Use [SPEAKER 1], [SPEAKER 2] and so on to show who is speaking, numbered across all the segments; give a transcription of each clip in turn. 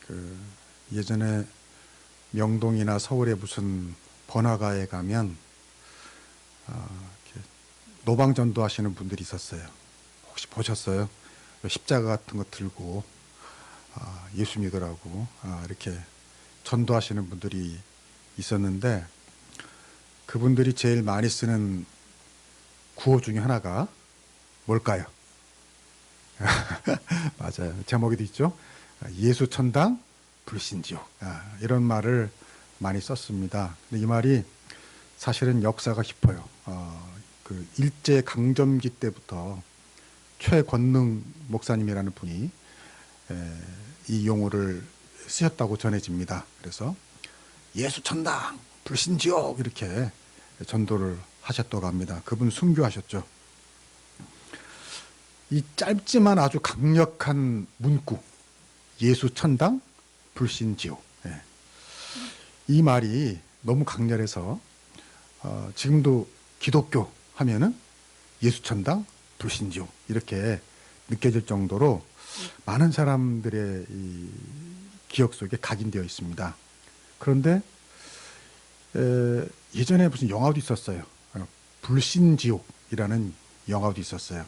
[SPEAKER 1] 그 예전에 명동이나 서울에 무슨 번화가에 가면 이렇게 노방전도 하시는 분들이 있었어요. 혹시 보셨어요? 십자가 같은 거 들고 예수 믿으라고 이렇게 전도하시는 분들이 있었는데, 그분들이 제일 많이 쓰는 구호 중에 하나가 뭘까요? 맞아요. 제목에도 있죠. 예수 천당 불신지옥. 이런 말을 많이 썼습니다. 근데 이 말이 사실은 역사가 깊어요. 그 일제 강점기 때부터 최권능 목사님이라는 분이 이 용어를 쓰셨다고 전해집니다. 그래서 예수 천당 불신지옥 이렇게 전도를 하셨다고 합니다. 그분 순교하셨죠. 이 짧지만 아주 강력한 문구, 예수 천당 불신지옥. 이 말이 너무 강렬해서 지금도 기독교 하면은 예수 천당 불신지옥 이렇게 느껴질 정도로 많은 사람들의 이 기억 속에 각인되어 있습니다. 그런데 예전에 무슨 영화도 있었어요. 불신지옥이라는 영화도 있었어요.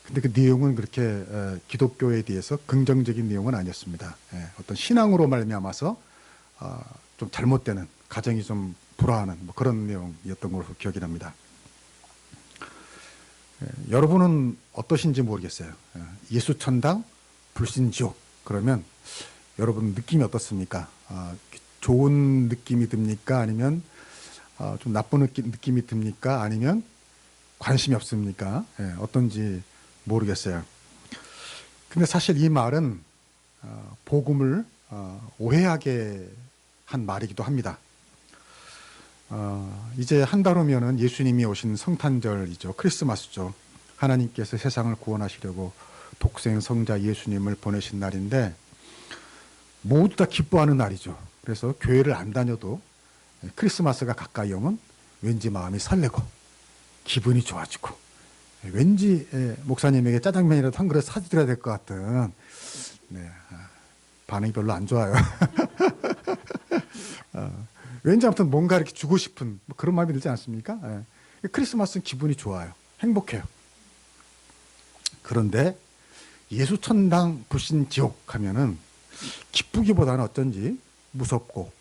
[SPEAKER 1] 근데 그 내용은 그렇게 기독교에 대해서 긍정적인 내용은 아니었습니다. 어떤 신앙으로 말미암아서 좀 잘못되는, 가정이 좀 불화하는 뭐 그런 내용이었던 걸로 기억이 납니다. 여러분은 어떠신지 모르겠어요. 예수 천당 불신지옥 그러면 여러분 느낌이 어떻습니까? 좋은 느낌이 듭니까? 아니면 좀 나쁜 느낌이 듭니까? 아니면 관심이 없습니까? 어떤지 모르겠어요. 근데 사실 이 말은 복음을 오해하게 한 말이기도 합니다. 이제 한 달 후면은 예수님이 오신 성탄절이죠. 크리스마스죠. 하나님께서 세상을 구원하시려고 독생 성자 예수님을 보내신 날인데 모두 다 기뻐하는 날이죠. 그래서 교회를 안 다녀도 크리스마스가 가까이 오면 왠지 마음이 설레고 기분이 좋아지고 왠지 목사님에게 짜장면이라도 한 그릇 사드려야 될 것 같은 반응이 별로 안 좋아요. 왠지 아무튼 뭔가 이렇게 주고 싶은 뭐 그런 마음이 들지 않습니까? 크리스마스는 기분이 좋아요. 행복해요. 그런데 예수 천당 불신 지옥 하면은 기쁘기보다는 어쩐지 무섭고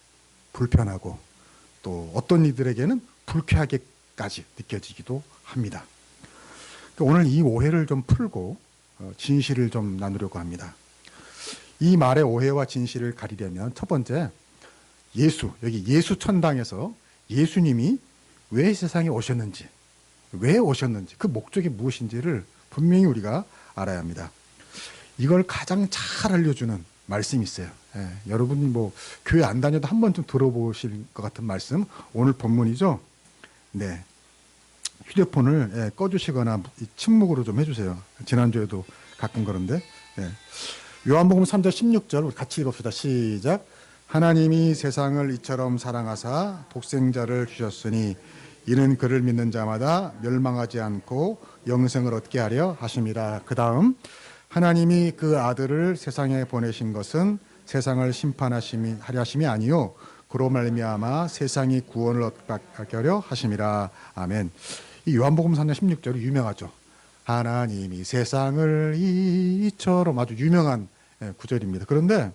[SPEAKER 1] 불편하고 또 어떤 이들에게는 불쾌하게까지 느껴지기도 합니다. 오늘 이 오해를 좀 풀고 진실을 좀 나누려고 합니다. 이 말의 오해와 진실을 가리려면 첫 번째, 여기 예수 천당에서 예수님이 왜 세상에 오셨는지, 왜 오셨는지, 그 목적이 무엇인지를 분명히 우리가 알아야 합니다. 이걸 가장 잘 알려주는 말씀이 있어요. 여러분이 뭐 교회 안 다녀도 한 번쯤 들어보실 것 같은 말씀, 오늘 본문이죠. 네. 휴대폰을 꺼주시거나 침묵으로 좀 해주세요. 지난주에도 가끔 그런데. 요한복음 3장 16절 우리 같이 읽읍시다. 시작. 하나님이 세상을 이처럼 사랑하사 독생자를 주셨으니 이는 그를 믿는 자마다 멸망하지 않고 영생을 얻게 하려 하심이라. 그 다음 하나님이 그 아들을 세상에 보내신 것은 세상을 심판하려 하심이 아니요 그로 말미암아 세상이 구원을 얻게 하려 하심이라. 아멘. 이 요한복음 3장 16절이 유명하죠. 하나님이 세상을 이처럼, 아주 유명한 구절입니다. 그런데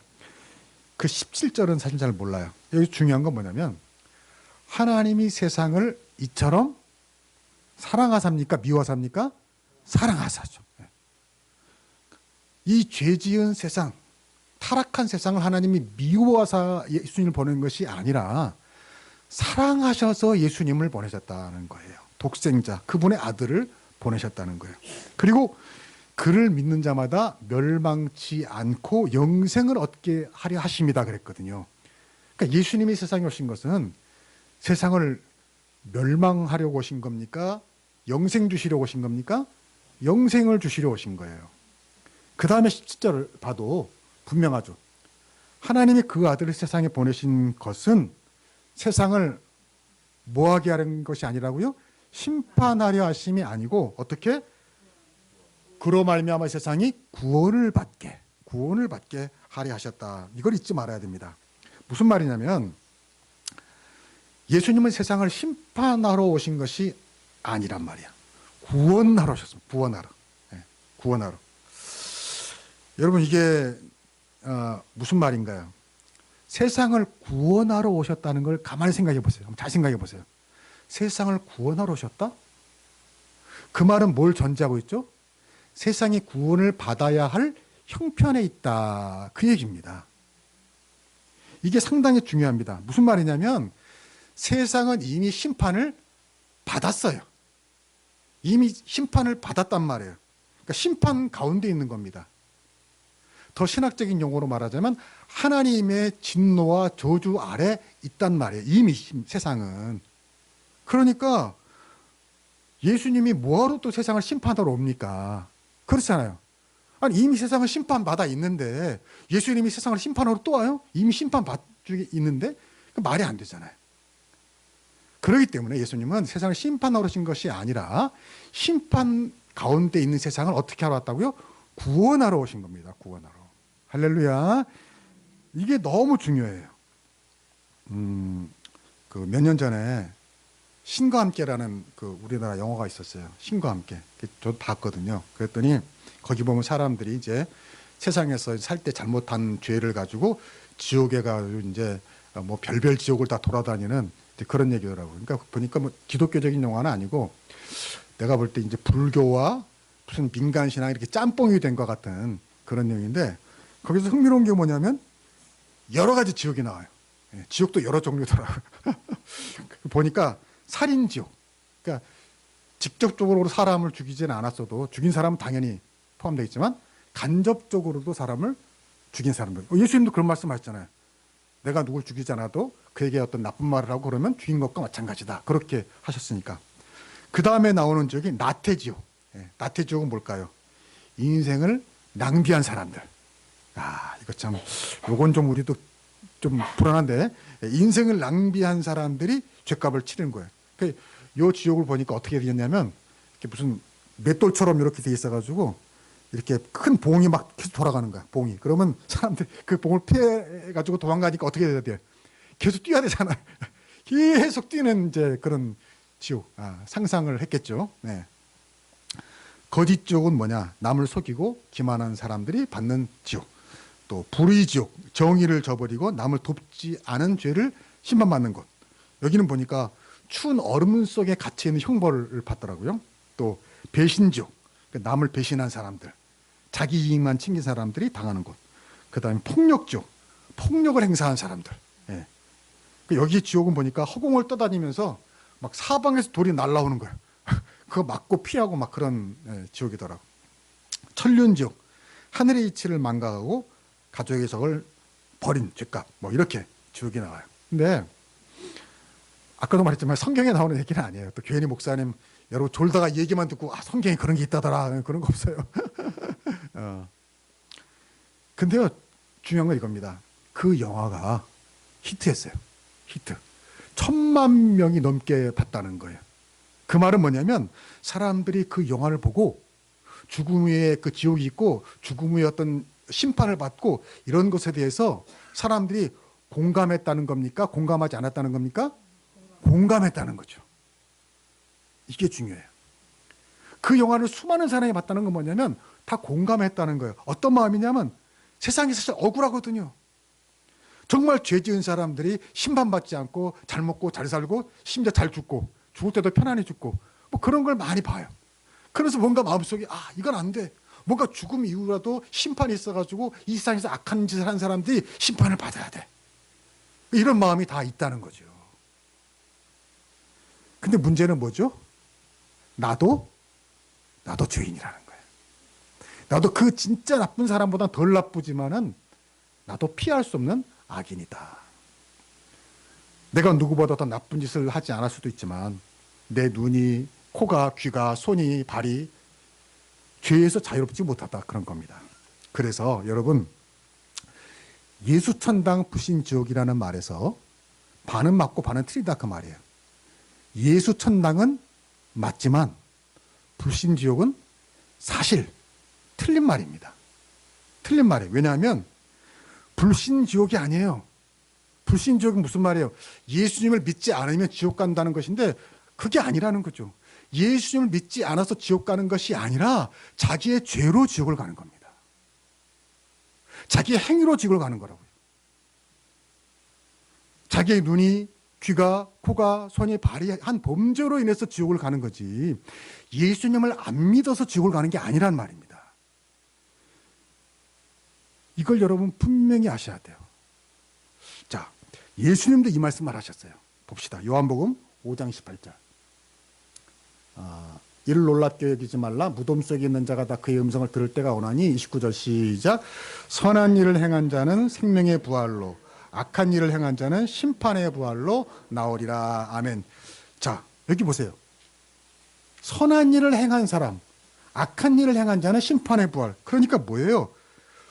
[SPEAKER 1] 그 17절은 사실 잘 몰라요. 여기 중요한 건 뭐냐면 하나님이 세상을 이처럼 사랑하삽니까? 미워삽니까? 사랑하사죠. 이 죄지은 세상, 타락한 세상을 하나님이 미워하사 예수님을 보낸 것이 아니라 사랑하셔서 예수님을 보내셨다는 거예요. 독생자, 그분의 아들을 보내셨다는 거예요. 그리고 그를 믿는 자마다 멸망치 않고 영생을 얻게 하려 하십니다 그랬거든요. 그러니까 예수님이 세상에 오신 것은 세상을 멸망하려고 오신 겁니까? 영생 주시려고 오신 겁니까? 영생을 주시려 오신 거예요. 그 다음에 17절을 봐도 분명하죠. 하나님이 그 아들을 세상에 보내신 것은 세상을 뭐하게 하는 것이 아니라고요? 심판하려 하심이 아니고 어떻게? 그로 말미암아 세상이 구원을 받게 할애하셨다. 이걸 잊지 말아야 됩니다. 무슨 말이냐면 예수님은 세상을 심판하러 오신 것이 아니란 말이야. 구원하러 오셨습니다. 구원하러. 네, 구원하러. 여러분 이게 무슨 말인가요? 세상을 구원하러 오셨다는 걸 가만히 생각해 보세요. 잘 생각해 보세요. 세상을 구원하러 오셨다? 그 말은 뭘 전제하고 있죠? 세상이 구원을 받아야 할 형편에 있다. 그 얘기입니다. 이게 상당히 중요합니다. 무슨 말이냐면 세상은 이미 심판을 받았어요. 이미 심판을 받았단 말이에요. 그러니까 심판 가운데 있는 겁니다. 더 신학적인 용어로 말하자면 하나님의 진노와 저주 아래 있단 말이에요. 이미 세상은. 그러니까 예수님이 뭐하러 또 세상을 심판하러 옵니까? 그렇잖아요. 아니 이미 세상은 심판받아 있는데 예수님이 세상을 심판하러 또 와요? 이미 심판받고 있는데 말이 안 되잖아요. 그렇기 때문에 예수님은 세상을 심판하러 오신 것이 아니라 심판 가운데 있는 세상을 어떻게 하러 왔다고요? 구원하러 오신 겁니다. 구원하러. 할렐루야. 이게 너무 중요해요. 그 몇 년 전에 신과 함께라는 그 우리나라 영화가 있었어요. 신과 함께. 저도 봤거든요. 그랬더니 거기 보면 사람들이 이제 세상에서 살 때 잘못한 죄를 가지고 지옥에 가지고 이제 뭐 별별 지옥을 다 돌아다니는 그런 얘기더라고요. 그러니까 보니까 뭐 기독교적인 영화는 아니고 내가 볼 때 이제 불교와 무슨 민간신앙이 이렇게 짬뽕이 된 것 같은 그런 내용인데 거기서 흥미로운 게 뭐냐면 여러 가지 지옥이 나와요. 지옥도 여러 종류더라고요. 보니까 살인지옥. 그러니까 직접적으로 사람을 죽이지는 않았어도 죽인 사람은 당연히 포함되어 있지만 간접적으로도 사람을 죽인 사람들. 예수님도 그런 말씀 하셨잖아요. 내가 누굴 죽이지 않아도 그에게 어떤 나쁜 말을 하고 그러면 죽인 것과 마찬가지다. 그렇게 하셨으니까. 그 다음에 나오는 지옥이 나태지옥. 나태지옥은 뭘까요? 인생을 낭비한 사람들. 이거 참, 요건 좀 우리도 좀 불안한데, 인생을 낭비한 사람들이 죄값을 치르는 거예요. 그, 요 지옥을 보니까 어떻게 되었냐면, 이렇게 무슨 맷돌처럼 이렇게 돼 있어가지고, 이렇게 큰 봉이 막 계속 돌아가는 거야, 봉이. 그러면 사람들이 그 봉을 피해가지고 도망가니까 어떻게 돼야 돼? 계속 뛰어야 되잖아요. 계속 뛰는 이제 그런 지옥. 상상을 했겠죠. 네. 거짓 지옥은 뭐냐? 남을 속이고 기만하는 사람들이 받는 지옥. 또 불의 지옥, 정의를 저버리고 남을 돕지 않은 죄를 심판받는 곳. 여기는 보니까 추운 얼음 속에 갇혀 있는 형벌을 받더라고요. 또 배신 지옥, 남을 배신한 사람들, 자기 이익만 챙긴 사람들이 당하는 곳. 그다음에 폭력 지옥, 폭력을 행사한 사람들. 예. 여기 지옥은 보니까 허공을 떠다니면서 막 사방에서 돌이 날라오는 거예요. 그거 맞고 피하고 막 그런 지옥이더라고. 천륜 지옥, 하늘의 이치를 망각하고 가족의 적을 버린 죄값, 뭐 이렇게 지옥이 나와요. 근데 아까도 말했지만 성경에 나오는 얘기는 아니에요. 또 괜히 목사님 여러분 졸다가 얘기만 듣고 성경에 그런 게 있다더라 그런 거 없어요. 근데요 중요한 건 이겁니다. 그 영화가 히트했어요. 히트. 1,000만 명이 넘게 봤다는 거예요. 그 말은 뭐냐면 사람들이 그 영화를 보고 죽음 위에 그 지옥이 있고 죽음 위에 어떤 심판을 받고 이런 것에 대해서 사람들이 공감했다는 겁니까? 공감하지 않았다는 겁니까? 공감했다는 거죠. 이게 중요해요. 그 영화를 수많은 사람이 봤다는 건 뭐냐면 다 공감했다는 거예요. 어떤 마음이냐면 세상이 사실 억울하거든요. 정말 죄 지은 사람들이 심판받지 않고 잘 먹고 잘 살고 심지어 잘 죽고 죽을 때도 편안히 죽고 뭐 그런 걸 많이 봐요. 그래서 뭔가 마음속에 이건 안 돼. 뭔가 죽음 이후라도 심판이 있어가지고 이 세상에서 악한 짓을 한 사람들이 심판을 받아야 돼. 이런 마음이 다 있다는 거죠. 근데 문제는 뭐죠? 나도 죄인이라는 거예요. 나도 그 진짜 나쁜 사람보다 덜 나쁘지만은 나도 피할 수 없는 악인이다. 내가 누구보다 더 나쁜 짓을 하지 않을 수도 있지만 내 눈이, 코가, 귀가, 손이, 발이 죄에서 자유롭지 못하다 그런 겁니다. 그래서 여러분 예수천당 불신지옥이라는 말에서 반은 맞고 반은 틀리다 그 말이에요. 예수천당은 맞지만 불신지옥은 사실 틀린 말입니다. 틀린 말이에요. 왜냐하면 불신지옥이 아니에요. 불신지옥은 무슨 말이에요? 예수님을 믿지 않으면 지옥 간다는 것인데 그게 아니라는 거죠. 예수님을 믿지 않아서 지옥 가는 것이 아니라 자기의 죄로 지옥을 가는 겁니다. 자기의 행위로 지옥을 가는 거라고요. 자기의 눈이, 귀가, 코가, 손이, 발이 한 범죄로 인해서 지옥을 가는 거지 예수님을 안 믿어서 지옥을 가는 게 아니란 말입니다. 이걸 여러분 분명히 아셔야 돼요. 자, 예수님도 이 말씀을 하셨어요. 봅시다. 요한복음 5장 18절. 이를 놀랍게 여기지 말라. 무덤 속에 있는 자가 다 그의 음성을 들을 때가 오나니. 29절 시작. 선한 일을 행한 자는 생명의 부활로, 악한 일을 행한 자는 심판의 부활로 나오리라. 아멘. 자, 여기 보세요. 선한 일을 행한 사람, 악한 일을 행한 자는 심판의 부활. 그러니까 뭐예요?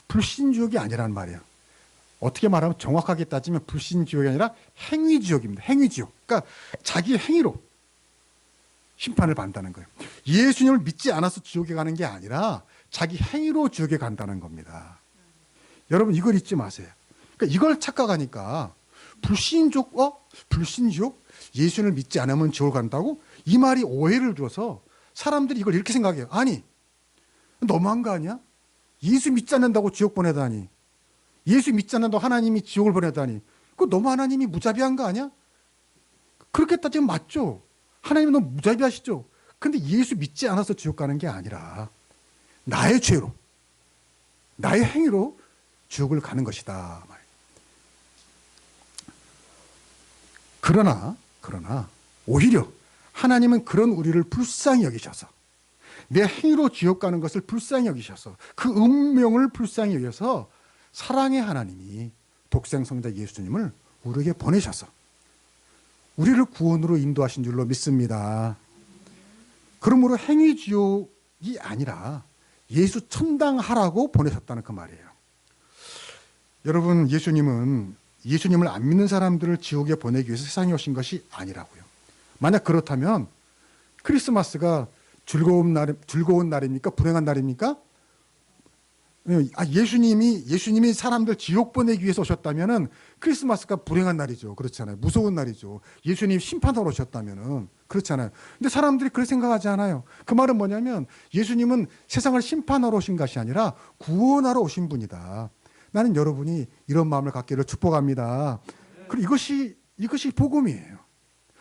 [SPEAKER 1] 불신지옥이 아니란 말이에요. 어떻게 말하면 정확하게 따지면 불신지옥이 아니라 행위지옥입니다. 행위지옥. 그러니까 자기 행위로 심판을 받는다는 거예요. 예수님을 믿지 않아서 지옥에 가는 게 아니라 자기 행위로 지옥에 간다는 겁니다. 여러분 이걸 잊지 마세요. 그러니까 이걸 착각하니까 불신지옥, 불신지옥? 예수님을 믿지 않으면 지옥을 간다고? 이 말이 오해를 줘서 사람들이 이걸 이렇게 생각해요. 아니, 너무한 거 아니야? 예수 믿지 않는다고 지옥 보내다니. 예수 믿지 않는다고 하나님이 지옥을 보내다니. 그거 너무 하나님이 무자비한 거 아니야? 그렇게 따지면 맞죠. 하나님은 너무 무자비하시죠. 근데 예수 믿지 않아서 지옥 가는 게 아니라 나의 죄로, 나의 행위로 지옥을 가는 것이다. 그러나 오히려 하나님은 그런 우리를 불쌍히 여기셔서 내 행위로 지옥 가는 것을 불쌍히 여기셔서 그 운명을 불쌍히 여기셔서 사랑의 하나님이 독생 성자 예수님을 우리에게 보내셔서 우리를 구원으로 인도하신 줄로 믿습니다. 그러므로 행위지옥이 아니라 예수 천당하라고 보내셨다는 그 말이에요. 여러분, 예수님을 안 믿는 사람들을 지옥에 보내기 위해서 세상에 오신 것이 아니라고요. 만약 그렇다면 크리스마스가 즐거운 날입니까? 불행한 날입니까? 예수님이 사람들 지옥 보내기 위해서 오셨다면은 크리스마스가 불행한 날이죠. 그렇잖아요. 무서운 날이죠. 예수님이 심판하러 오셨다면은 그렇잖아요. 근데 사람들이 그렇게 생각하지 않아요. 그 말은 뭐냐면 예수님은 세상을 심판하러 오신 것이 아니라 구원하러 오신 분이다. 나는 여러분이 이런 마음을 갖기를 축복합니다. 그리고 이것이 복음이에요.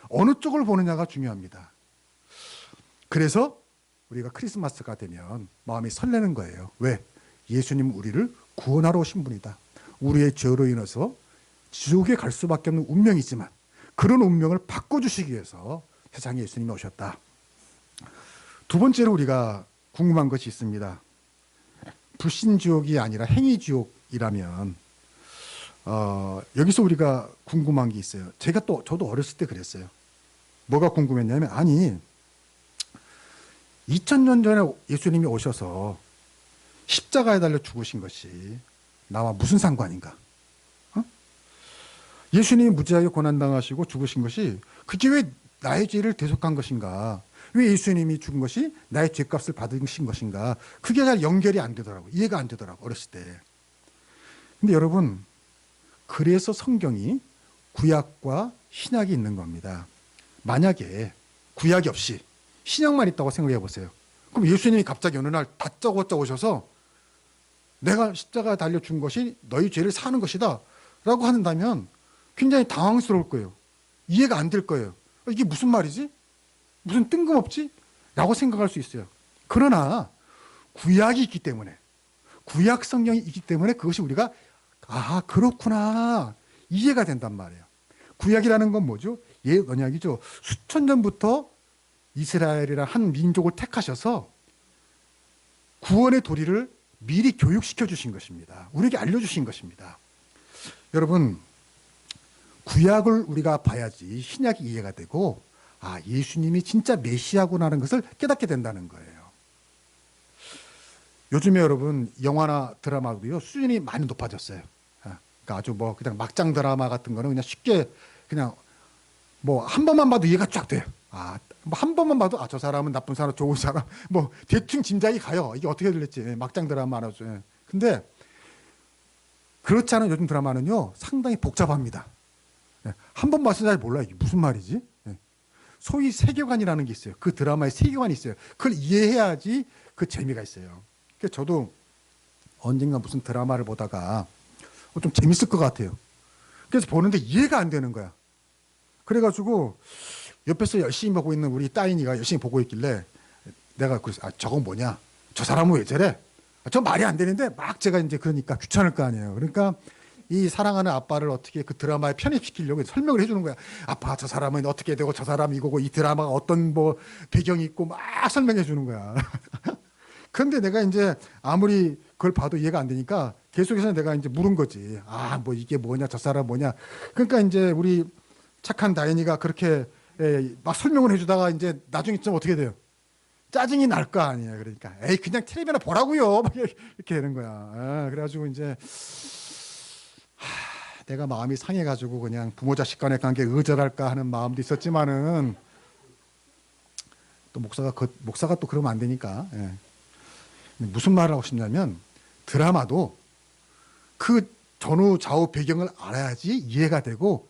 [SPEAKER 1] 어느 쪽을 보느냐가 중요합니다. 그래서 우리가 크리스마스가 되면 마음이 설레는 거예요. 왜? 예수님은 우리를 구원하러 오신 분이다. 우리의 죄로 인해서 지옥에 갈 수밖에 없는 운명이지만 그런 운명을 바꿔주시기 위해서 세상에 예수님이 오셨다. 두 번째로 우리가 궁금한 것이 있습니다. 불신지옥이 아니라 행위지옥이라면 여기서 우리가 궁금한 게 있어요. 저도 어렸을 때 그랬어요. 뭐가 궁금했냐면 2000년 전에 예수님이 오셔서 십자가에 달려 죽으신 것이 나와 무슨 상관인가? 예수님이 무지하게 고난당하시고 죽으신 것이 그게 왜 나의 죄를 대속한 것인가? 왜 예수님이 죽은 것이 나의 죄값을 받으신 것인가? 그게 잘 연결이 안 되더라고요. 이해가 안 되더라고요. 어렸을 때. 근데 여러분, 그래서 성경이 구약과 신약이 있는 겁니다. 만약에 구약이 없이 신약만 있다고 생각해 보세요. 그럼 예수님이 갑자기 어느 날 다짜고짜 오셔서 내가 십자가에 달려 죽은 것이 너희 죄를 사는 것이다 라고 한다면 굉장히 당황스러울 거예요. 이해가 안 될 거예요. 이게 무슨 말이지? 무슨 뜬금없지? 라고 생각할 수 있어요. 그러나 구약이 있기 때문에, 구약 성경이 있기 때문에 그것이 우리가 그렇구나 이해가 된단 말이에요. 구약이라는 건 뭐죠? 옛 언약이죠. 수천 년부터 이스라엘이라는 한 민족을 택하셔서 구원의 도리를 미리 교육시켜 주신 것입니다. 우리에게 알려주신 것입니다. 여러분, 구약을 우리가 봐야지 신약이 이해가 되고 예수님이 진짜 메시아구나라는 것을 깨닫게 된다는 거예요. 요즘에 여러분 영화나 드라마도요 수준이 많이 높아졌어요. 그러니까 아주 그냥 막장 드라마 같은 거는 그냥 쉽게 그냥 한 번만 봐도 이해가 쫙 돼요. 한 번만 봐도 저 사람은 나쁜 사람, 좋은 사람, 대충 짐작이 가요. 이게 어떻게 될지 막장 드라마 하나죠. 근데 그렇지 않은 요즘 드라마는요, 상당히 복잡합니다. 예, 한 번 봤을 때 잘 몰라요. 이게 무슨 말이지? 예. 소위 세계관이라는 게 있어요. 그 드라마의 세계관이 있어요. 그걸 이해해야지 그 재미가 있어요. 그래서 저도 언젠가 무슨 드라마를 보다가 좀 재밌을 것 같아요. 그래서 보는데 이해가 안 되는 거야. 그래가지고 옆에서 열심히 보고 있는 우리 따인이가 열심히 보고 있길래 내가 그래서 저건 뭐냐? 저 사람은 왜 저래? 저 말이 안 되는데 막 제가 이제 그러니까 귀찮을 거 아니에요. 그러니까 이 사랑하는 아빠를 어떻게 그 드라마에 편입시키려고 설명을 해주는 거야. 아빠 저 사람은 어떻게 되고 저 사람이 이거고 이 드라마가 어떤 뭐 배경이 있고 막 설명해 주는 거야. 그런데 내가 이제 아무리 그걸 봐도 이해가 안 되니까 계속해서 내가 이제 물은 거지. 뭐 이게 뭐냐, 저 사람 뭐냐. 그러니까 이제 우리 착한 다인이가 그렇게 막 설명을 해주다가 이제 나중에 좀 어떻게 돼요? 짜증이 날 거 아니에요. 그러니까 에이 그냥 텔레비나 보라고요. 막 이렇게 되는 거야. 그래가지고 이제 내가 마음이 상해가지고 그냥 부모 자식 간의 관계 의절할까 하는 마음도 있었지만은 또 목사가 또 그러면 안 되니까. 예. 무슨 말을 하고 싶냐면 드라마도 그 전후 좌우 배경을 알아야지 이해가 되고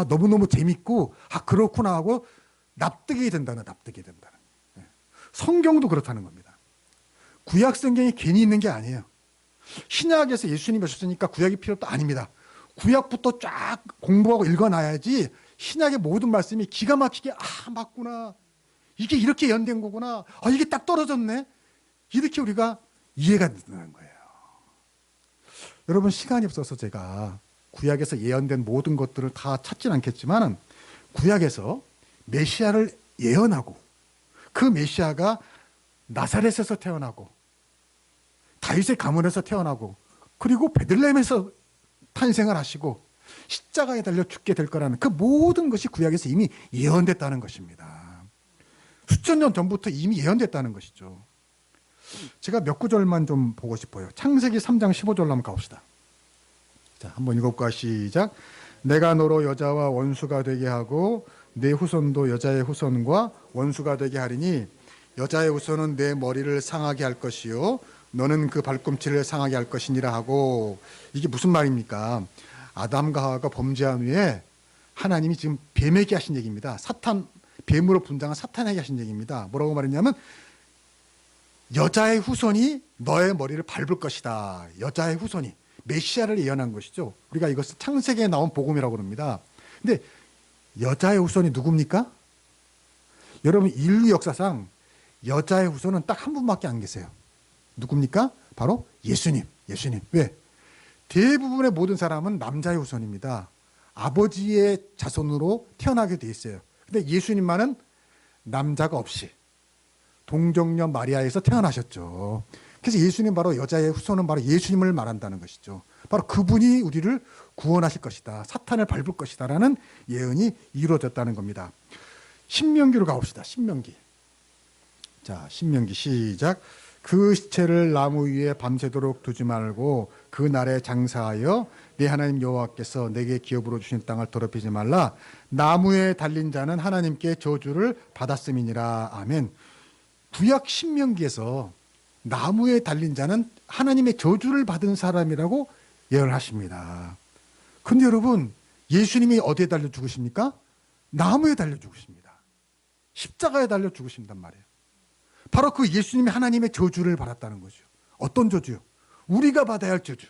[SPEAKER 1] 너무너무 재밌고 그렇구나 하고 납득이 된다는. 예. 성경도 그렇다는 겁니다. 구약 성경이 괜히 있는 게 아니에요. 신약에서 예수님이 오셨으니까 구약이 필요도 아닙니다. 구약부터 쫙 공부하고 읽어놔야지 신약의 모든 말씀이 기가 막히게 맞구나. 이게 이렇게 연된 거구나. 이게 딱 떨어졌네. 이렇게 우리가 이해가 되는 거예요. 여러분 시간이 없어서 제가 구약에서 예언된 모든 것들을 다 찾진 않겠지만 구약에서 메시아를 예언하고 그 메시아가 나사렛에서 태어나고 다윗의 가문에서 태어나고 그리고 베들레헴에서 탄생을 하시고 십자가에 달려 죽게 될 거라는 그 모든 것이 구약에서 이미 예언됐다는 것입니다. 수천 년 전부터 이미 예언됐다는 것이죠. 제가 몇 구절만 좀 보고 싶어요. 창세기 3장 15절로 한번 가봅시다. 자, 한번 읽어볼까? 시작. 내가 너로 여자와 원수가 되게 하고 내 후손도 여자의 후손과 원수가 되게 하리니 여자의 후손은 내 머리를 상하게 할 것이요 너는 그 발꿈치를 상하게 할 것이니라 하고. 이게 무슨 말입니까? 아담과 하와가 범죄한 후에 하나님이 지금 뱀에게 하신 얘기입니다. 뱀으로 분장한 사탄에게 하신 얘기입니다. 뭐라고 말했냐면 여자의 후손이 너의 머리를 밟을 것이다. 여자의 후손이 메시아를 예언한 것이죠. 우리가 이것을 창세기에 나온 복음이라고 합니다. 근데 여자의 후손이 누굽니까? 여러분 인류 역사상 여자의 후손은 딱 한 분밖에 안 계세요. 누굽니까? 바로 예수님. 왜? 대부분의 모든 사람은 남자의 후손입니다. 아버지의 자손으로 태어나게 돼 있어요. 근데 예수님만은 남자가 없이 동정녀 마리아에서 태어나셨죠. 그래서 예수님 바로 여자의 후손은 바로 예수님을 말한다는 것이죠. 바로 그분이 우리를 구원하실 것이다. 사탄을 밟을 것이다 라는 예언이 이루어졌다는 겁니다. 신명기로 가봅시다. 신명기. 자, 신명기 시작. 그 시체를 나무 위에 밤새도록 두지 말고 그 날에 장사하여 내 하나님 여호와께서 내게 기업으로 주신 땅을 더럽히지 말라. 나무에 달린 자는 하나님께 저주를 받았음이니라. 아멘. 구약 신명기에서 나무에 달린 자는 하나님의 저주를 받은 사람이라고 예언하십니다. 그런데 여러분 예수님이 어디에 달려 죽으십니까? 나무에 달려 죽으십니다. 십자가에 달려 죽으신단 말이에요. 바로 그 예수님이 하나님의 저주를 받았다는 거죠. 어떤 저주요? 우리가 받아야 할 저주.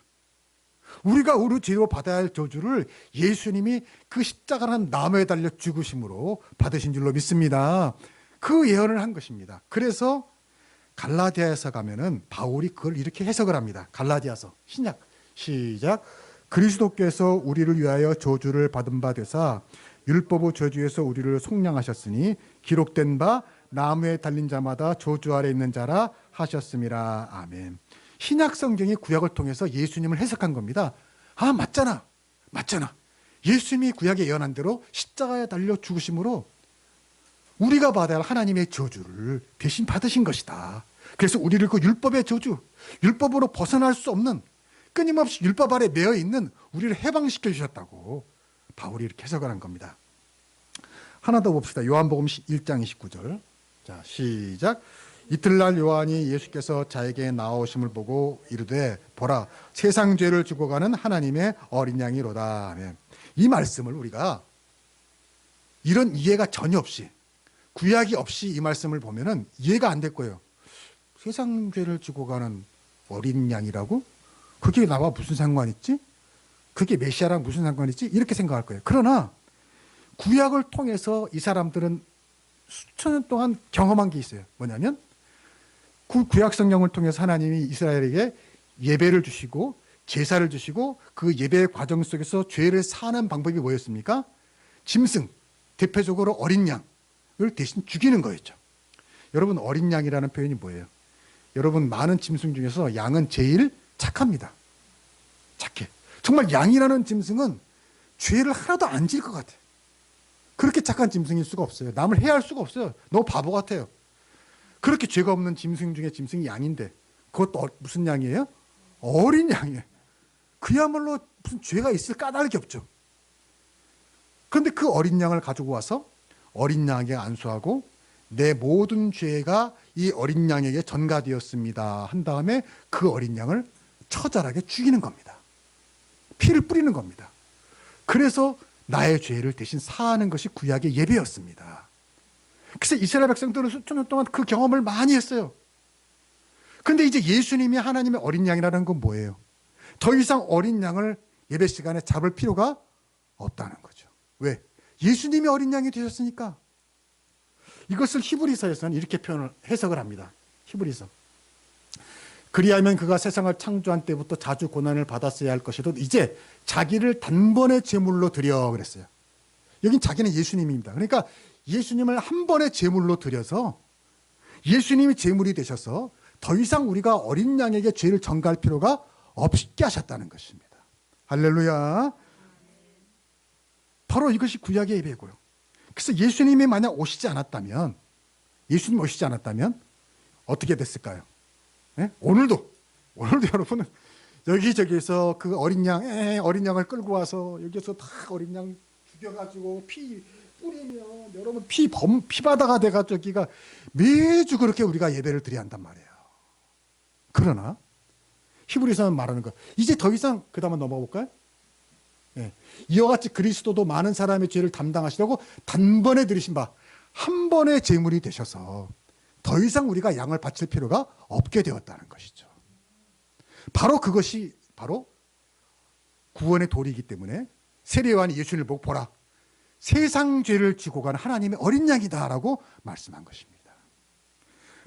[SPEAKER 1] 우리가 우리 죄로 받아야 할 저주를 예수님이 그 십자가라는 나무에 달려 죽으심으로 받으신 줄로 믿습니다. 그 예언을 한 것입니다. 그래서 갈라디아에서 가면은 바울이 그걸 이렇게 해석을 합니다. 갈라디아서 신약 시작. 그리스도께서 우리를 위하여 저주를 받은 바 되사 율법의 저주에서 우리를 속량하셨으니 기록된 바 나무에 달린 자마다 저주 아래 있는 자라 하셨음이라. 아멘. 신약 성경이 구약을 통해서 예수님을 해석한 겁니다. 맞잖아. 예수님이 구약에 예언한 대로 십자가에 달려 죽으심으로 우리가 받아야 할 하나님의 저주를 대신 받으신 것이다. 그래서 우리를 그 율법의 저주, 율법으로 벗어날 수 없는 끊임없이 율법 아래 매여 있는 우리를 해방시켜 주셨다고 바울이 이렇게 해석을 한 겁니다. 하나 더 봅시다. 요한복음 1장 29절. 자, 시작. 이틀날 요한이 예수께서 자에게 나오심을 보고 이르되 보라 세상 죄를 지고 가는 하나님의 어린 양이로다. 아멘. 이 말씀을 우리가 이런 이해가 전혀 없이 구약이 없이 이 말씀을 보면은 이해가 안 될 거예요. 세상 죄를 지고 가는 어린 양이라고? 그게 나와 무슨 상관 있지? 그게 메시아랑 무슨 상관 있지? 이렇게 생각할 거예요. 그러나 구약을 통해서 이 사람들은 수천 년 동안 경험한 게 있어요. 뭐냐면 구약 성경을 통해서 하나님이 이스라엘에게 예배를 주시고 제사를 주시고 그 예배의 과정 속에서 죄를 사는 방법이 뭐였습니까? 짐승, 대표적으로 어린 양을 대신 죽이는 거였죠. 여러분 어린 양이라는 표현이 뭐예요? 여러분 많은 짐승 중에서 양은 제일 착합니다. 착해. 정말 양이라는 짐승은 죄를 하나도 안 지을 것 같아요. 그렇게 착한 짐승일 수가 없어요. 남을 해할 수가 없어요. 너무 바보 같아요. 그렇게 죄가 없는 짐승 중에 짐승이 양인데 그것도 무슨 양이에요? 어린 양이에요. 그야말로 무슨 죄가 있을 까닭이 없죠. 그런데 그 어린 양을 가지고 와서 어린 양에게 안수하고 내 모든 죄가 이 어린 양에게 전가되었습니다 한 다음에 그 어린 양을 처절하게 죽이는 겁니다. 피를 뿌리는 겁니다. 그래서 나의 죄를 대신 사하는 것이 구약의 예배였습니다. 그래서 이스라엘 백성들은 수천 년 동안 그 경험을 많이 했어요. 그런데 이제 예수님이 하나님의 어린 양이라는 건 뭐예요? 더 이상 어린 양을 예배 시간에 잡을 필요가 없다는 거죠. 왜? 예수님이 어린 양이 되셨으니까. 이것을 히브리서에서는 이렇게 해석을 합니다. 히브리서. 그리하면 그가 세상을 창조한 때부터 자주 고난을 받았어야 할 것이도 이제 자기를 단번에 제물로 드려 그랬어요. 여긴 자기는 예수님입니다. 그러니까 예수님을 한 번에 제물로 드려서 예수님이 제물이 되셔서 더 이상 우리가 어린 양에게 죄를 전가할 필요가 없게 하셨다는 것입니다. 할렐루야. 바로 이것이 구약의 예배고요. 그래서 예수님이 만약 오시지 않았다면 어떻게 됐을까요? 네? 오늘도 여러분은 여기저기서 그 어린 양을 끌고 와서 여기서 다 어린 양 죽여가지고 피 뿌리면 여러분 피바다가 돼가지고 여기가 매주 그렇게 우리가 예배를 드려야 한단 말이에요. 그러나 히브리서는 말하는 거 이제 더 이상 그 다음에 넘어가 볼까요? 네. 이와 같이 그리스도도 많은 사람의 죄를 담당하시려고 단번에 들이신 바 한 번의 제물이 되셔서 더 이상 우리가 양을 바칠 필요가 없게 되었다는 것이죠. 바로 그것이 바로 구원의 도리이기 때문에 세례요한이 예수님을 보고 보라 세상 죄를 지고 가는 하나님의 어린 양이다라고 말씀한 것입니다.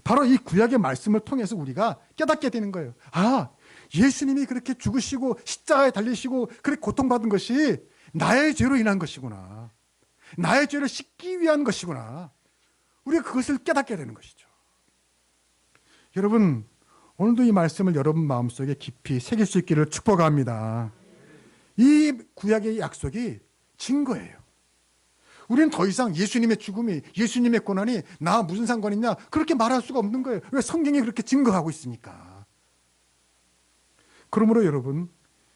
[SPEAKER 1] 바로 이 구약의 말씀을 통해서 우리가 깨닫게 되는 거예요. 아, 예수님이 그렇게 죽으시고 십자가에 달리시고 그렇게 고통받은 것이 나의 죄로 인한 것이구나. 나의 죄를 씻기 위한 것이구나. 우리가 그것을 깨닫게 되는 것이죠. 여러분 오늘도 이 말씀을 여러분 마음속에 깊이 새길 수 있기를 축복합니다. 이 구약의 약속이 증거예요. 우리는 더 이상 예수님의 죽음이 예수님의 고난이 나와 무슨 상관이 있냐 그렇게 말할 수가 없는 거예요. 왜? 성경이 그렇게 증거하고 있으니까. 그러므로 여러분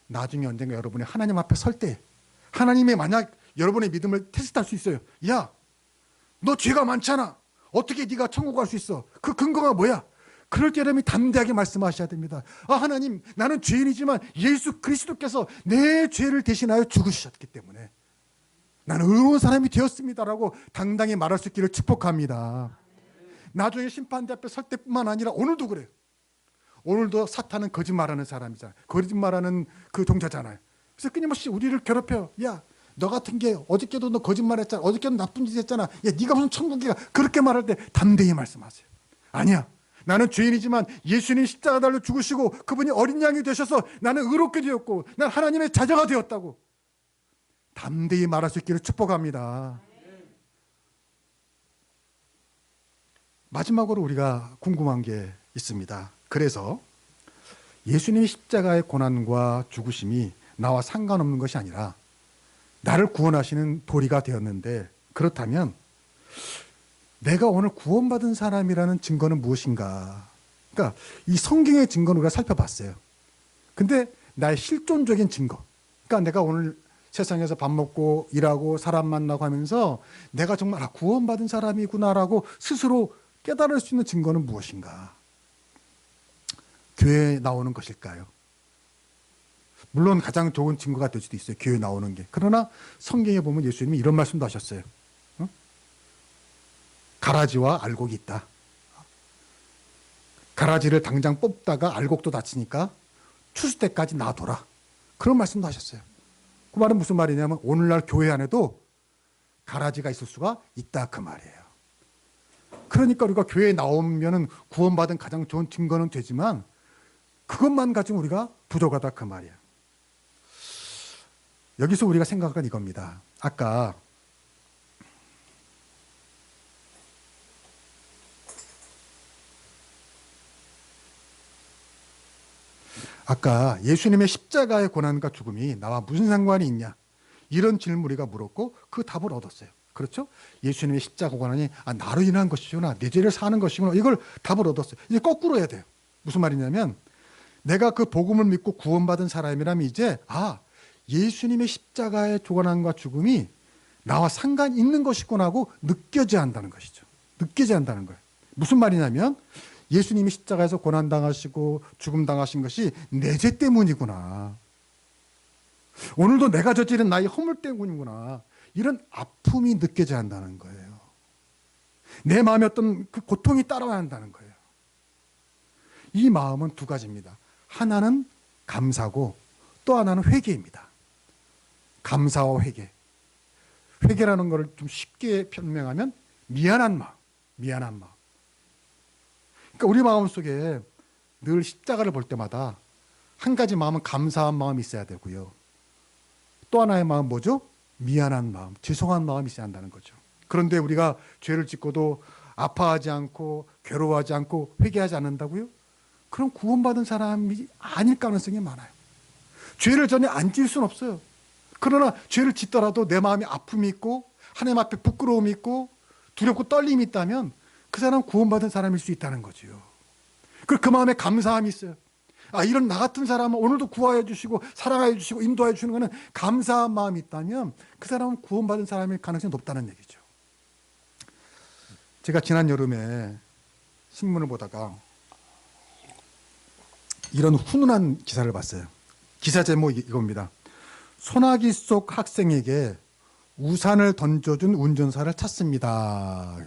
[SPEAKER 1] 나중에 언젠가 여러분이 하나님 앞에 설 때 하나님이 만약 여러분의 믿음을 테스트할 수 있어요. 야, 너 죄가 많잖아. 어떻게 네가 천국 갈 수 있어? 그 근거가 뭐야? 그럴 때 여러분이 담대하게 말씀하셔야 됩니다. 아, 하나님, 나는 죄인이지만 예수 그리스도께서 내 죄를 대신하여 죽으셨기 때문에 나는 의로운 사람이 되었습니다라고 당당히 말할 수 있기를 축복합니다. 나중에 심판대 앞에 설 때뿐만 아니라 오늘도 그래요. 오늘도 사탄은 거짓말하는 사람이잖아요. 거짓말하는 그 종자잖아요. 그래서 끊임없이 우리를 괴롭혀요. 야, 너 같은 게 어저께도 너 거짓말했잖아. 어저께도 나쁜 짓 했잖아. 야, 네가 무슨 천국이야. 그렇게 말할 때 담대히 말씀하세요. 아니야. 나는 죄인이지만 예수님 십자가 달려 죽으시고 그분이 어린 양이 되셔서 나는 의롭게 되었고 난 하나님의 자녀가 되었다고 담대히 말할 수 있기를 축복합니다. 마지막으로 우리가 궁금한 게 있습니다. 그래서 예수님의 십자가의 고난과 죽으심이 나와 상관없는 것이 아니라 나를 구원하시는 도리가 되었는데 그렇다면 내가 오늘 구원받은 사람이라는 증거는 무엇인가? 그러니까 이 성경의 증거는 우리가 살펴봤어요. 근데 나의 실존적인 증거, 그러니까 내가 오늘 세상에서 밥 먹고 일하고 사람 만나고 하면서 내가 정말 구원받은 사람이구나라고 스스로 깨달을 수 있는 증거는 무엇인가? 교회에 나오는 것일까요? 물론 가장 좋은 증거가 될 수도 있어요. 교회에 나오는 게. 그러나 성경에 보면 예수님이 이런 말씀도 하셨어요. 가라지와 알곡이 있다. 가라지를 당장 뽑다가 알곡도 다치니까 추수 때까지 놔둬라. 그런 말씀도 하셨어요. 그 말은 무슨 말이냐면 오늘날 교회 안에도 가라지가 있을 수가 있다 그 말이에요. 그러니까 우리가 교회에 나오면은 구원받은 가장 좋은 증거는 되지만 그것만 가지고 우리가 부족하다 그 말이에요. 여기서 우리가 생각한 이겁니다. 아까 예수님의 십자가의 고난과 죽음이 나와 무슨 상관이 있냐? 이런 질문 우리가 물었고 그 답을 얻었어요. 그렇죠? 예수님의 십자가 고난이 나로 인한 것이구나. 내 죄를 사는 것이구나. 이걸 답을 얻었어요. 이제 거꾸로 해야 돼요. 무슨 말이냐면 내가 그 복음을 믿고 구원받은 사람이라면 이제 예수님의 십자가의 고난과 죽음이 나와 상관 있는 것이구나 하고 느껴져야 한다는 것이죠. 느껴져야 한다는 거예요. 무슨 말이냐면 예수님이 십자가에서 고난당하시고 죽음당하신 것이 내 죄 때문이구나. 오늘도 내가 저지른 나의 허물 때문이구나. 이런 아픔이 느껴져야 한다는 거예요. 내 마음에 어떤 그 고통이 따라와야 한다는 거예요. 이 마음은 두 가지입니다. 하나는 감사고 또 하나는 회개입니다. 감사와 회개. 회개라는 것을 좀 쉽게 설명하면 미안한 마음. 그러니까 우리 마음속에 늘 십자가를 볼 때마다 한 가지 마음은 감사한 마음이 있어야 되고요. 또 하나의 마음은 뭐죠? 미안한 마음, 죄송한 마음이 있어야 한다는 거죠. 그런데 우리가 죄를 짓고도 아파하지 않고 괴로워하지 않고 회개하지 않는다고요? 그럼 구원받은 사람이 아닐 가능성이 많아요. 죄를 전혀 안 지을 수는 없어요. 그러나 죄를 짓더라도 내 마음에 아픔이 있고 하나님 앞에 부끄러움이 있고 두렵고 떨림이 있다면 그 사람은 구원받은 사람일 수 있다는 거죠. 그 마음에 감사함이 있어요. 이런 나 같은 사람은 오늘도 구하여 주시고 사랑하여 주시고 인도하여 주시는 것은 감사한 마음이 있다면 그 사람은 구원받은 사람일 가능성이 높다는 얘기죠. 제가 지난 여름에 신문을 보다가 이런 훈훈한 기사를 봤어요. 기사 제목이 이겁니다. 소나기 속 학생에게 우산을 던져준 운전사를 찾습니다.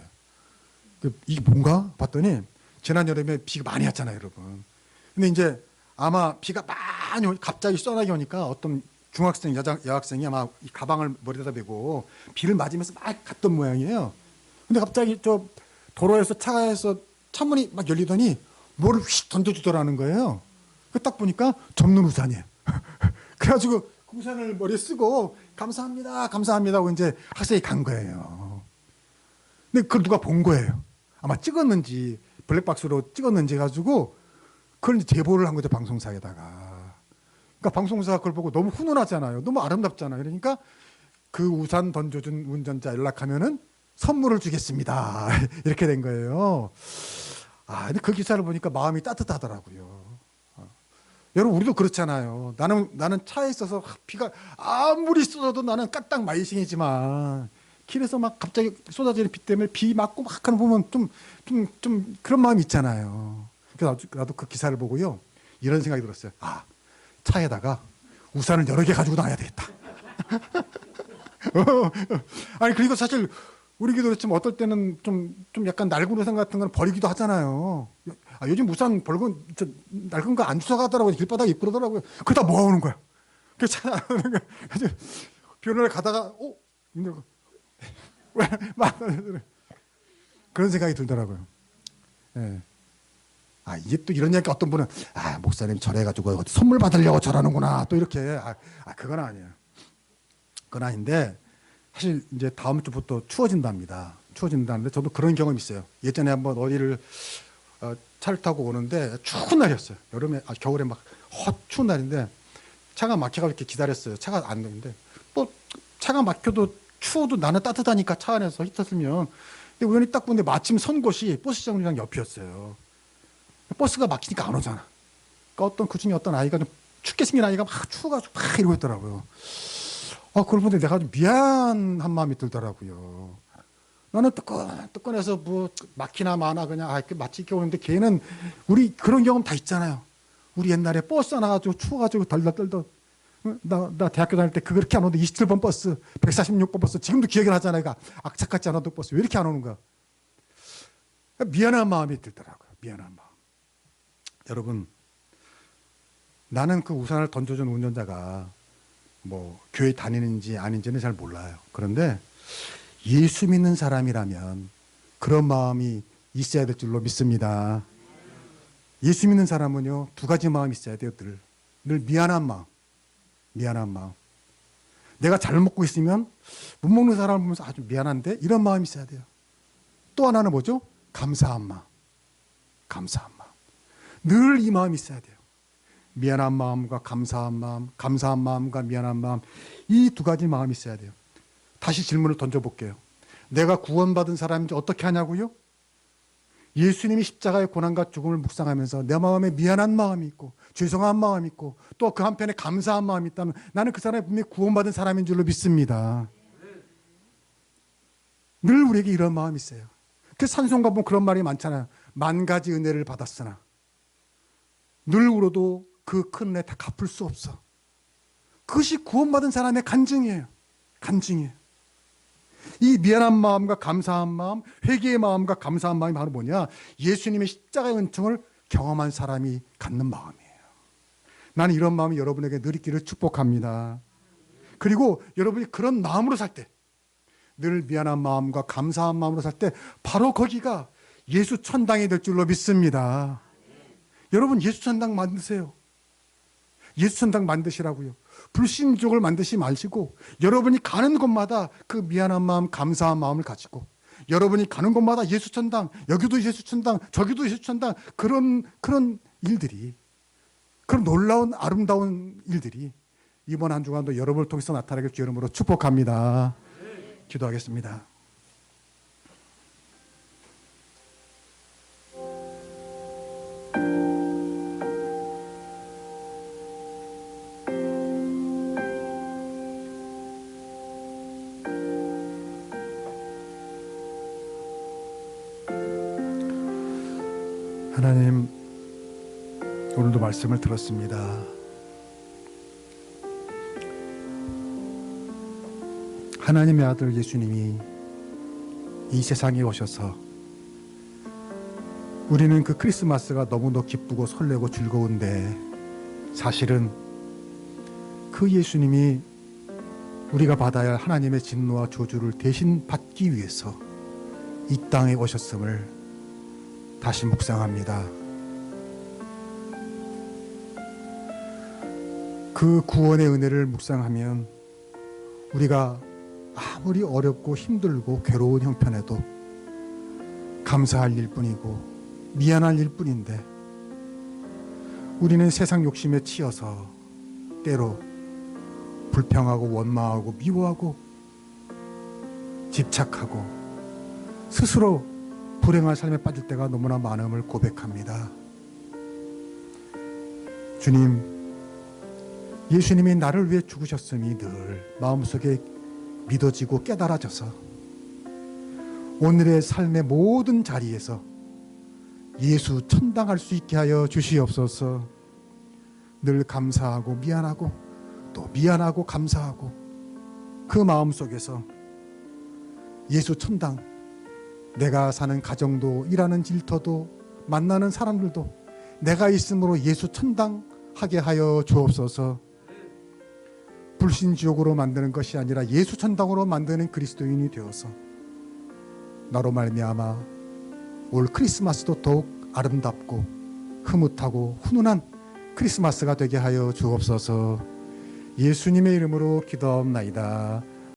[SPEAKER 1] 이게 뭔가 봤더니 지난 여름에 비가 많이 왔잖아요, 여러분. 근데 이제 아마 비가 많이 갑자기 쏟아나게 오니까 어떤 중학생, 여학생이 아마 이 가방을 머리에다 메고 비를 맞으면서 막 갔던 모양이에요. 근데 갑자기 저 도로에서 차에서 창문이 막 열리더니 뭐를 휙 던져주더라는 거예요. 딱 보니까 접는 우산이에요. 그래가지고 그 우산을 머리에 쓰고 감사합니다 하고 이제 학생이 간 거예요. 근데 그걸 누가 본 거예요. 아마 찍었는지 블랙박스로 찍었는지 해가지고 그걸 이제 제보를 한 거죠, 방송사에다가. 그러니까 방송사가 그걸 보고 너무 훈훈하잖아요. 너무 아름답잖아요. 그러니까 그 우산 던져준 운전자 연락하면은 선물을 주겠습니다. 이렇게 된 거예요. 근데 그 기사를 보니까 마음이 따뜻하더라고요. 여러분, 우리도 그렇잖아요. 나는 차에 있어서 비가 아무리 쏟아도 나는 까딱 마이싱이지만 길에서 막 갑자기 쏟아지는 비 때문에 비 맞고 막 하는 보면 좀 그런 마음이 있잖아요. 그래서 나도 그 기사를 보고요. 이런 생각이 들었어요. 차에다가 우산을 여러 개 가지고 다녀야 되겠다. 그리고 사실 우리 기도도 좀 어떨 때는 좀 약간 낡은 우산 같은 건 버리기도 하잖아요. 요즘 우산 낡은 거 안 주워가더라고요. 길바닥에 입고 그러더라고요. 그러다 모아오는 거야. 그래서 비 오는 날 가다가, 힘들고. 그런 생각이 들더라고요. 예. 이게 또 이런 얘기 어떤 분은, 목사님 절해가지고 선물 받으려고 절하는구나. 또 이렇게. 그건 아니에요. 그건 아닌데, 사실 이제 다음 주부터 추워진답니다. 추워진다는데 저도 그런 경험이 있어요. 예전에 한번 어디를 차를 타고 오는데 추운 날이었어요. 겨울에 막 추운 날인데 차가 막혀가지고 이렇게 기다렸어요. 차가 안 되는데 또 차가 막혀도 추워도 나는 따뜻하니까 차 안에서 히터 틀면. 근데 우연히 딱 보는데 마침 선 곳이 버스 정류장 옆이었어요. 버스가 막히니까 안 오잖아. 그러니까 그 중에 어떤 아이가 좀 춥게 생긴 아이가 막 추워가지고 막 이러고 있더라고요. 그걸 보는데 내가 좀 미안한 마음이 들더라고요. 나는 뜨끈뜨끈해서 뭐 막히나 마나 그냥 마치 이렇게 오는데 걔는 우리 그런 경험 다 있잖아요. 우리 옛날에 버스 하나 가지고 추워가지고 덜덜덜덜 나 대학교 다닐 때 그렇게 안 오는데 27번 버스 146번 버스 지금도 기억이 나잖아요. 악착같지 않아도 버스 왜 이렇게 안 오는 거야. 미안한 마음이 들더라고요. 미안한 마음. 여러분 나는 그 우산을 던져준 운전자가 뭐 교회 다니는지 아닌지는 잘 몰라요. 그런데 예수 믿는 사람이라면 그런 마음이 있어야 될 줄로 믿습니다. 예수 믿는 사람은요, 두 가지 마음이 있어야 돼요. 늘 미안한 마음. 미안한 마음. 내가 잘 먹고 있으면 못 먹는 사람을 보면서 아주 미안한데 이런 마음이 있어야 돼요. 또 하나는 뭐죠? 감사한 마음. 감사한 마음. 늘 이 마음이 있어야 돼요. 미안한 마음과 감사한 마음, 감사한 마음과 미안한 마음, 이 두 가지 마음이 있어야 돼요. 다시 질문을 던져볼게요. 내가 구원받은 사람인지 어떻게 하냐고요? 예수님이 십자가의 고난과 죽음을 묵상하면서 내 마음에 미안한 마음이 있고 죄송한 마음이 있고 또 그 한편에 감사한 마음이 있다면 나는 그 사람이 분명히 구원받은 사람인 줄로 믿습니다. 늘 우리에게 이런 마음이 있어요. 그 찬송가 보면 그런 말이 많잖아요. 만 가지 은혜를 받았으나 늘 울어도 그 큰 은혜 다 갚을 수 없어. 그것이 구원받은 사람의 간증이에요. 간증이에요. 이 미안한 마음과 감사한 마음, 회개의 마음과 감사한 마음이 바로 뭐냐? 예수님의 십자가의 은총을 경험한 사람이 갖는 마음이에요. 나는 이런 마음이 여러분에게 늘 있기를 축복합니다. 그리고 여러분이 그런 마음으로 살 때, 늘 미안한 마음과 감사한 마음으로 살 때 바로 거기가 예수 천당이 될 줄로 믿습니다. 여러분 예수 천당 만드세요. 예수 천당 만드시라고요. 불신족을 만드시 마시고 여러분이 가는 곳마다 그 미안한 마음, 감사한 마음을 가지고 여러분이 가는 곳마다 예수 천당, 여기도 예수 천당, 저기도 예수 천당, 그런 일들이, 그런 놀라운 아름다운 일들이 이번 한 주간도 여러분을 통해서 나타나길 주 이름으로 축복합니다. 기도하겠습니다. 하나님, 오늘도 말씀을 들었습니다. 하나님의 아들 예수님이 이 세상에 오셔서 우리는 그 크리스마스가 너무도 기쁘고 설레고 즐거운데 사실은 그 예수님이 우리가 받아야 할 하나님의 진노와 저주를 대신 받기 위해서 이 땅에 오셨음을 다시 묵상합니다. 그 구원의 은혜를 묵상하면 우리가 아무리 어렵고 힘들고 괴로운 형편에도 감사할 일뿐이고 미안할 일뿐인데 우리는 세상 욕심에 치여서 때로 불평하고 원망하고 미워하고 집착하고 스스로 불행한 삶에 빠질 때가 너무나 많음을 고백합니다. 주님, 예수님이 나를 위해 죽으셨음이 늘 마음속에 믿어지고 깨달아져서 오늘의 삶의 모든 자리에서 예수 천당할 수 있게 하여 주시옵소서. 늘 감사하고 미안하고 또 미안하고 감사하고 그 마음속에서 예수 천당, 내가 사는 가정도 일하는 일터도 만나는 사람들도 내가 있음으로 예수 천당하게 하여 주옵소서. 불신지옥으로 만드는 것이 아니라 예수 천당으로 만드는 그리스도인이 되어서 나로 말미암아 올 크리스마스도 더욱 아름답고 흐뭇하고 훈훈한 크리스마스가 되게 하여 주옵소서. 예수님의 이름으로 기도하옵나이다.